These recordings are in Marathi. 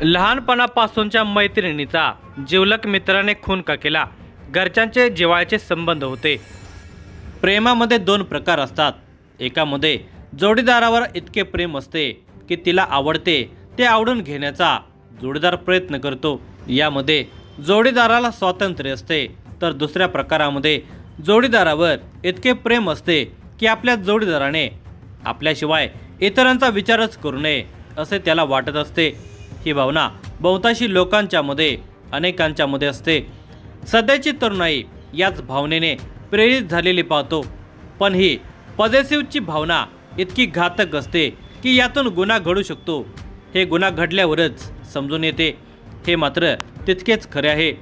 लहानपणापासूनच्या मैत्रिणीचा जिवलग मित्राने खून का केला? घरच्यांचे जिव्हाळ्याचे संबंध होते. प्रेमामध्ये दोन प्रकार असतात. एकामध्ये जोडीदारावर इतके प्रेम असते की तिला आवडते ते आवडून घेण्याचा जोडीदार प्रयत्न करतो. यामध्ये जोडीदाराला स्वातंत्र्य असते. तर दुसऱ्या प्रकारामध्ये जोडीदारावर इतके प्रेम असते की आपल्या जोडीदाराने आपल्याशिवाय इतरांचा विचारच करू नये असे त्याला वाटत असते. ही भावना बहुतांशी लोकांच्यामध्ये अनेकांच्यामध्ये असते. सध्याची तरुणाई याच भावनेने प्रेरित झालेली पाहतो. पण ही पॉझिटिव्हची भावना इतकी घातक असते की यातून गुन्हा घडू शकतो. हे गुन्हा घडल्यावरच समजून येते. हे मात्र तितकेच खरे आहे.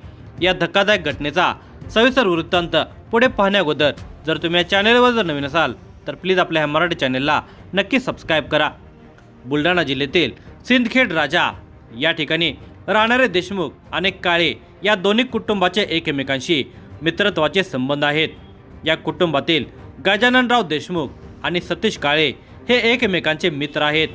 या धक्कादायक घटनेचा सविस्तर वृत्तांत पुढे पाहण्याअगोदर जर तुम्ही या चॅनलवर जर नवीन असाल तर प्लीज आपल्या ह्या मराठी चॅनलला नक्की सबस्क्राईब करा. बुलढाणा जिल्ह्यातील सिंदखेड राजा या ठिकाणी राहणारे देशमुख आणि काळे या दोन्ही कुटुंबाचे एकमेकांशी मित्रत्वाचे संबंध आहेत. या कुटुंबातील गजाननराव देशमुख आणि सतीश काळे हे एकमेकांचे मित्र आहेत.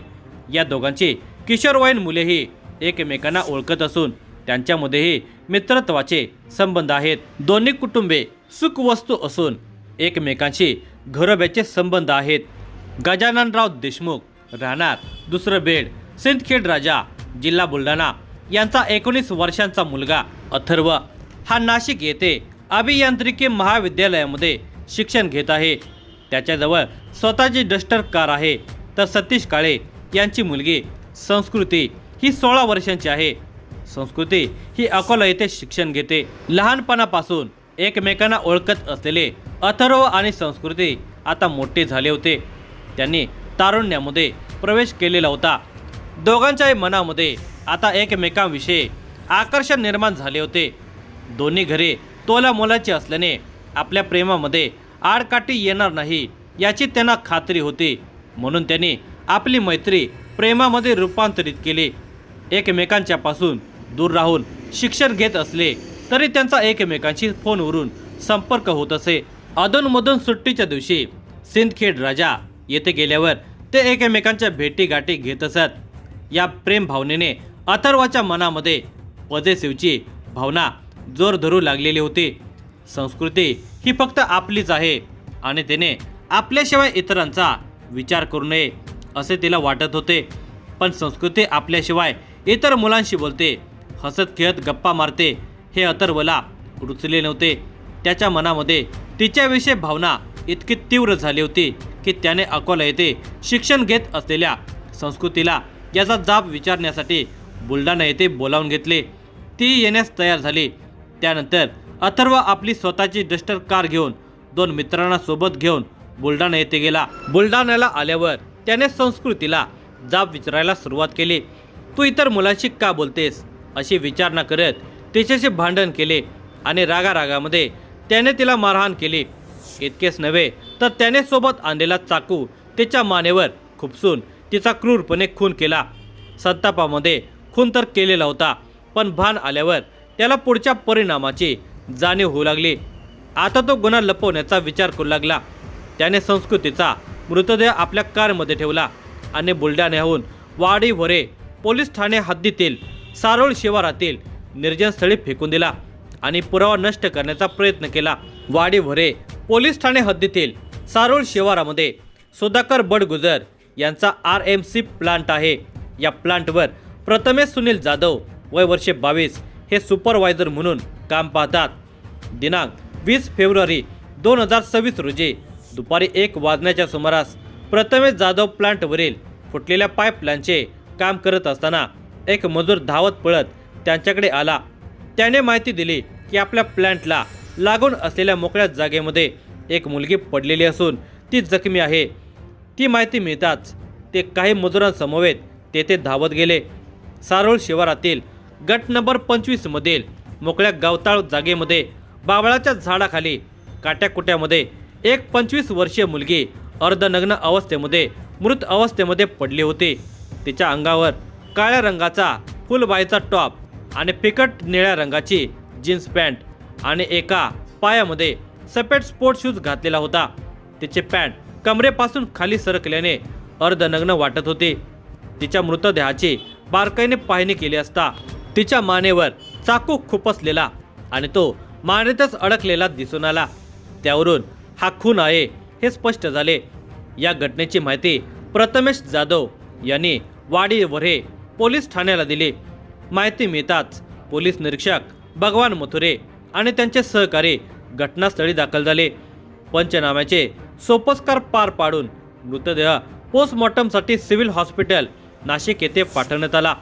या दोघांची किशोरवयीन मुलेही एकमेकांना ओळखत असून त्यांच्यामध्येही मित्रत्वाचे संबंध आहेत. दोन्ही कुटुंबे सुखवस्तू असून एकमेकांशी घरोब्याचे संबंध आहेत. गजाननराव देशमुख राहणार दुसरं बेड, सिंदखेड राजा, जिल्हा बुलढाणा यांचा 19 वर्षांचा मुलगा अथर्व हा नाशिक येथे अभियांत्रिकी महाविद्यालयामध्ये शिक्षण घेत आहे. त्याच्याजवळ स्वतःची डस्टर कार आहे. तर सतीश काळे यांची मुलगी संस्कृती ही 16 वर्षांची आहे. संस्कृती ही अकोला येथे शिक्षण घेते. लहानपणापासून एकमेकांना ओळखत असलेले अथर्व आणि संस्कृती आता मोठे झाले होते. त्यांनी तारुण्यामध्ये प्रवेश केलेला होता. दोघांच्याही मनामध्ये आता एकमेकांविषयी आकर्षण निर्माण झाले होते. दोन्ही घरे तोला मोलाची असल्याने आपल्या प्रेमामध्ये आडकाठी येणार नाही याची त्यांना खात्री होती. म्हणून त्यांनी आपली मैत्री प्रेमामध्ये रूपांतरित केली. एकमेकांच्यापासून दूर राहून शिक्षण घेत असले तरी त्यांचा एकमेकांशी फोनवरून संपर्क होत असे. अधूनमधून सुट्टीच्या दिवशी सिंदखेड राजा येथे गेल्यावर ते एकमेकांच्या भेटीगाठी घेत असत. या प्रेम भावनेने अथर्वाच्या मनामध्ये पॉझिटिव्हची भावना जोर धरू लागलेली होती. संस्कृती ही फक्त आपलीच आहे आणि तिने आपल्याशिवाय इतरांचा विचार करू नये असे तिला वाटत होते. पण संस्कृती आपल्याशिवाय इतर मुलांशी बोलते, हसत खेळत गप्पा मारते हे अथर्वला रुचले नव्हते. त्याच्या मनामध्ये तिच्याविषयी भावना इतकी तीव्र झाली होती की त्याने अकोला येथे शिक्षण घेत असलेल्या संस्कृतीला याचा जाब विचारण्यासाठी बुलढाणा येथे बोलावून घेतले. ती येण्यास तयार झाली. त्यानंतर अथर्व आपली स्वतःची डस्टर कार घेऊन 2 मित्रांना सोबत घेऊन बुलढाणा येथे गेला. बुलढाण्याला आल्यावर त्याने संस्कृतीला जाब विचारायला सुरुवात केली. तू इतर मुलांशी का बोलतेस अशी विचारणा करत तिच्याशी भांडण केले आणि रागारागामध्ये त्याने तिला मारहाण केली. इतकेच नव्हे तर त्याने सोबत आणलेला चाकू तिच्या मानेवर खुपसून तिचा क्रूरपणे खून केला. संतापामध्ये खून तर केलेला होता, पण भान आल्यावर त्याला पुढच्या परिणामाची जाणीव होऊ लागली. आता तो गुन्हा लपवण्याचा विचार करू लागला. त्याने संस्कृतीचा मृतदेह आपल्या कारमध्ये ठेवला आणि बुलढाण्याहून वाडी वरे पोलीस ठाणे हद्दीतील सारोळ शिवारातील निर्जन स्थळी फेकून दिला आणि पुरावा नष्ट करण्याचा प्रयत्न केला. वाडी वरे पोलीस ठाणे हद्दीतील सारोळ शिवारामध्ये सुधाकर बडगुजर यांचा RMC प्लांट आहे. या प्लांटवर प्रथमेश सुनील जाधव वय वर्षे 22 हे सुपरवायझर म्हणून काम पाहतात. दिनांक 20 फेब्रुवारी 2026 रोजी दुपारी 1 वाजण्याच्या सुमारास प्रथमेश जाधव प्लांटवरील फुटलेल्या पाईपलाईनचे काम करत असताना एक मजूर धावत पळत त्यांच्याकडे आला. त्याने माहिती दिली की आपल्या प्लांटला लागून असलेल्या मोकळ्या जागेमध्ये एक मुलगी पडलेली असून ती जखमी आहे. ती माहिती मिळताच ते काही मजुरांसमवेत तेथे धावत गेले. सारोळ शिवारातील गट नंबर 25 मधील मोकळ्या गावताळ जागेमध्ये बावळाच्या झाडाखाली काट्याकुट्यामध्ये एक 25 वर्षीय मुलगी अर्धनग्न अवस्थेमध्ये मृत अवस्थेमध्ये पडली होती. तिच्या अंगावर काळ्या रंगाचा फुलबाईचा टॉप आणि फिकट निळ्या रंगाची जीन्स पॅन्ट आणि एका पायामध्ये सफेद स्पोर्ट शूज घातलेला होता. तिचे पॅन्ट कमरेपासून खाली सरकल्याने अर्धनग्न वाटत होते. तिच्या मृतदेहाची बारकाईने पाहणी केली असता तिच्या मानेवर चाकू खुपसलेला आणि तो मानेतच अडकलेला दिसून आला। त्यावरून हा खून आहे हे स्पष्ट झाले। या घटनेची माहिती प्रथमेश जाधव यांनी वाडी वऱ्हे पोलीस ठाण्याला दिली। माहिती मिळताच पोलीस निरीक्षक भगवान मथुरे आणि त्यांचे सहकारी घटनास्थळी दाखल झाले। पंचनाम्याचे सोपस्कार पार पाडून मृतदेह पोस्टमॉर्टमसाठी सिव्हिल हॉस्पिटल नाशिक येथे पाठवण्यात आला।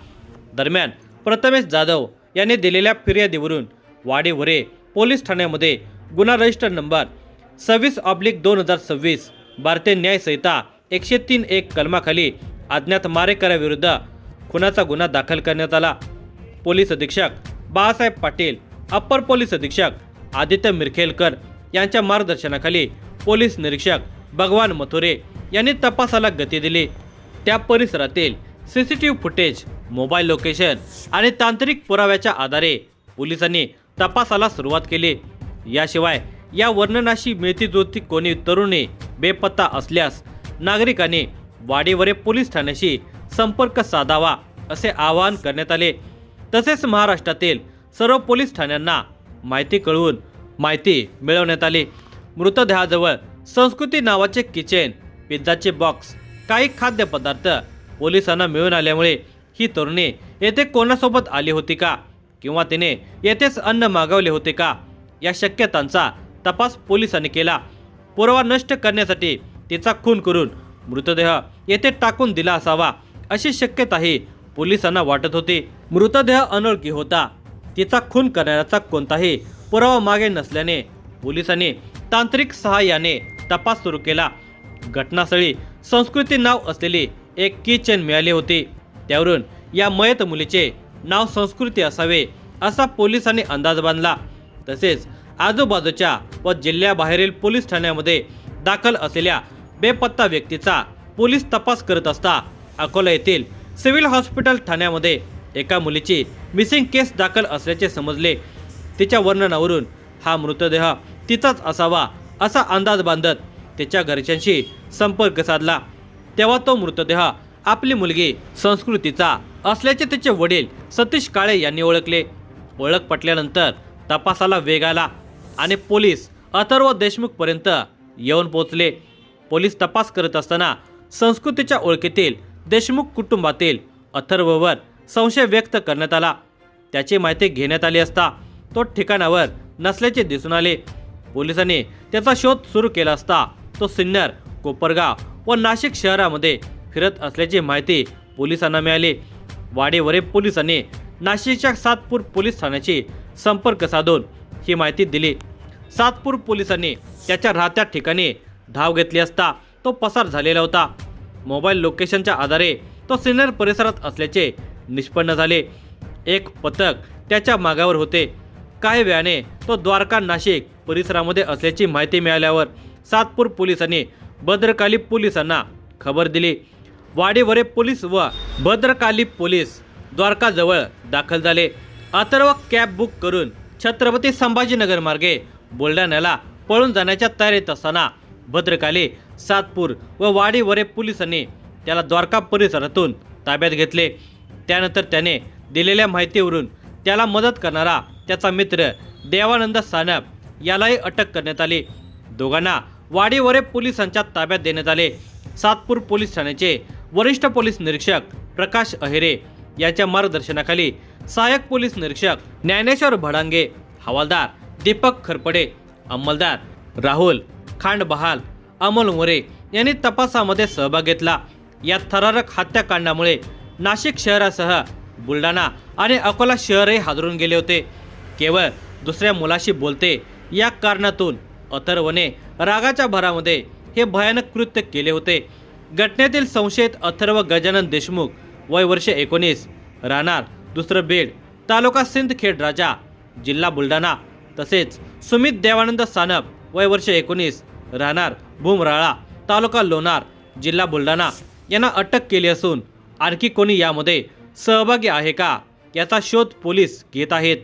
दरम्यान प्रथमेश जाधव यांनी दिलेल्या फिर्यादीवरून वाडी वऱ्हे पोलीस ठाण्यामध्ये गुन्हा रजिस्टर नंबर 26/2026 भारतीय न्याय संहिता 103(1) कलमाखाली अज्ञात मारेकऱ्याविरुद्ध खुनाचा गुन्हा दाखल करण्यात आला। पोलीस अधीक्षक बाळासाहेब पाटील, अप्पर पोलीस अधीक्षक आदित्य मिरखेलकर यांच्या मार्गदर्शनाखाली पोलीस निरीक्षक भगवान मथुरे यांनी तपासाला गती दिली। त्या परिसरातील सीसीटीव्ही फुटेज, मोबाईल लोकेशन आणि तांत्रिक पुराव्याच्या आधारे पोलिसांनी तपासाला सुरुवात केली। याशिवाय या वर्णनाशी मिळती-जुळती कोणी तरुणी बेपत्ता असल्यास नागरिकांनी वाडी वऱ्हे पोलीस ठाण्याशी संपर्क साधावा असे आवाहन करण्यात आले। तसेच महाराष्ट्रातील सर्व पोलीस ठाण्यांना माहिती कळवून माहिती मिळवण्यात आली। मृतदेहाजवळ संस्कृती नावाचे किचन, पिझ्झाचे बॉक्स, काही खाद्यपदार्थ पोलिसांना मिळून आल्यामुळे ही तरुणी येथे कोणासोबत आली होती का किंवा तिने येथेच अन्न मागवले होते का या शक्यतांचा तपास पोलिसांनी केला। पुरावा नष्ट करण्यासाठी तिचा खून करून मृतदेह येथे टाकून दिला असावा अशी शक्यताही पोलिसांना वाटत होती। मृतदेह अनोळखी होता। तिचा खून करण्याचा कोणताही पुरावा मागे नसल्याने पोलिसांनी तांत्रिक सहाय्याने तपास सुरू केला। घटनास्थळी संस्कृती नाव असलेली एक किचन मिळाली होती। त्यावरून या मयत मुलीचे नाव संस्कृती असावे असा पोलिसांनी अंदाज बांधला। तसेच आजूबाजूच्या व जिल्ह्याबाहेरील पोलीस ठाण्यामध्ये दाखल असलेल्या बेपत्ता व्यक्तीचा पोलीस तपास करत असता अकोला येथील सिव्हिल हॉस्पिटल ठाण्यामध्ये एका मुलीची मिसिंग केस दाखल असल्याचे समजले। तिच्या वर्णनावरून हा मृतदेह तिचाच असावा असा अंदाज बांधत तिच्या घरच्यांशी संपर्क साधला। तेव्हा तो मृतदेह आपली मुलगी संस्कृतीचा असल्याचे तिचे वडील सतीश काळे यांनी ओळखले। ओळख पटल्यानंतर तपासाला वेग आला आणि पोलीस अथर्व देशमुख पर्यंत येऊन पोहोचले। पोलीस तपास करत असताना संस्कृतीच्या ओळखीतील देशमुख कुटुंबातील अथर्ववर संशय व्यक्त करण्यात आला। त्याची माहिती घेण्यात आली असता तो ठिकाणावर नसल्याचे दिसून आले। पोलिसांनी त्याचा शोध सुरू केला असता तो सिन्नर, कोपरगाव व नाशिक शहरामध्ये फिरत असल्याची माहिती पोलिसांना मिळाली। वाडी वऱ्हे पोलिसांनी नाशिकच्या सातपूर पोलीस ठाण्याशी संपर्क साधून ही माहिती दिली। सातपूर पोलिसांनी त्याच्या राहत्या ठिकाणी धाव घेतली असता तो पसार झालेला होता। मोबाईल लोकेशनच्या आधारे तो सिन्नर परिसरात असल्याचे निष्पन्न झाले। एक पथक त्याच्या मागावर होते। काही वेळाने तो द्वारका, नाशिक परिसरामध्ये असल्याची माहिती मिळाल्यावर सातपूर पोलिसांनी भद्रकाली पोलिसांना खबर दिली। वाडी वऱ्हे पोलीस व भद्रकाली पोलीस द्वारकाजवळ दाखल झाले। अथर्व कॅब बुक करून छत्रपती संभाजीनगर मार्गे बुलढाण्याला पळून जाण्याच्या तयारीत असताना भद्रकाली, सातपूर व वाडी वऱ्हे पोलिसांनी त्याला द्वारका परिसरातून ताब्यात घेतले। त्यानंतर त्याने दिलेल्या माहितीवरून त्याला मदत करणारा त्याचा मित्र देवानंद सानप यालाही अटक करण्यात आली। दोघांना वाडी वऱ्हे पोलिसांच्या ताब्यात देण्यात आले। सातपूर पोलीस ठाण्याचे वरिष्ठ पोलीस निरीक्षक प्रकाश अहिरे यांच्या मार्गदर्शनाखाली सहाय्यक पोलीस निरीक्षक ज्ञानेश्वर भडांगे, हवालदार दीपक खरपडे, अंमलदार राहुल खांडबहाल, अमोल मोरे यांनी तपासामध्ये सहभाग घेतला। या थरारक हत्याकांडामुळे नाशिक शहरासह बुलढाणा आणि अकोला शहरही हादरून गेले होते। केवळ दुसऱ्या मुलाशी बोलते या कारणातून अथर्वने रागाच्या भरामध्ये हे भयानक कृत्य केले होते। घटनेतील संशयित अथर्व गजानन देशमुख, वय वर्ष 19, राहणार दुसरं बेड, तालुका सिंदखेड राजा, जिल्हा बुलढाणा, तसेच सुमित देवानंद सानप, वय वर्ष 19, राहणार भूमराळा, तालुका लोणार, जिल्हा बुलढाणा यांना अटक केली असून आणखी कोणी यामध्ये सहभागी आहे का याचा शोध पोलीस घेत आहेत।